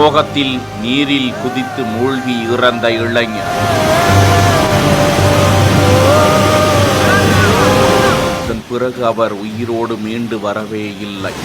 சோகத்தில் நீரில் குதித்து மூழ்கி இறந்த இளைஞர். அதன் பிறகு அவர் உயிரோடு மீண்டு வரவே இல்லை.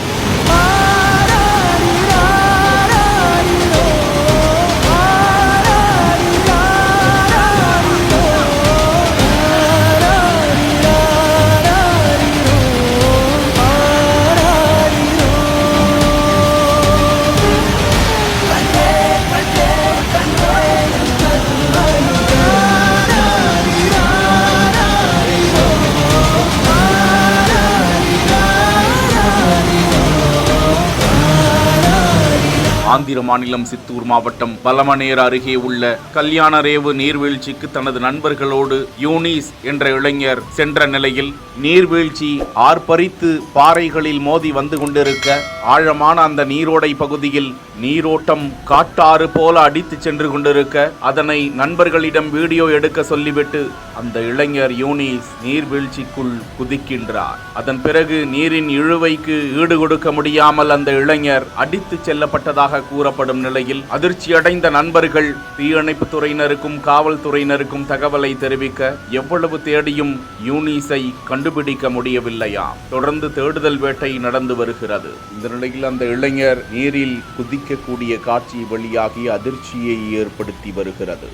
ஆந்திர மாநிலம் சித்தூர் மாவட்டம் பலமனேர் அருகே உள்ள கல்யாணரேவு நீர்வீழ்ச்சிக்கு தனது நண்பர்களோடு யூனிஸ் என்ற இளைஞர் சென்ற நிலையில் நீர்வீழ்ச்சி ஆர்ப்பரித்து பாறைகளில் மோதி வந்து கொண்டிருக்க ஆழமான அந்த நீரோடை பகுதியில் நீரோட்டம் காட்டாறு போல அடித்து சென்று கொண்டிருக்க அதனை நண்பர்களிடம் வீடியோ எடுக்க சொல்லிவிட்டு அந்த இளைஞர் யூனிஸ் நீர்வீழ்ச்சிக்குள் குதிக்கின்றார். அதன் பிறகு நீரின் இழுவைக்கு ஈடு கொடுக்க முடியாமல் அந்த இளைஞர் அடித்து செல்லப்பட்டதாக கூறப்படும் நிலையில் அதிர்ச்சியடைந்த நண்பர்கள் தீயணைப்பு துறையினருக்கும் காவல்துறையினருக்கும் தகவலை தெரிவிக்க எவ்வளவு தேடியும் யூனிஸை கண்டுபிடிக்க முடியவில்லையாம். தொடர்ந்து தேடுதல் வேட்டை நடந்து வருகிறது. இந்த நிலையில் அந்த இளைஞர் நீரில் குதிக்கக்கூடிய காட்சி வெளியாகி அதிர்ச்சியை ஏற்படுத்தி வருகிறது.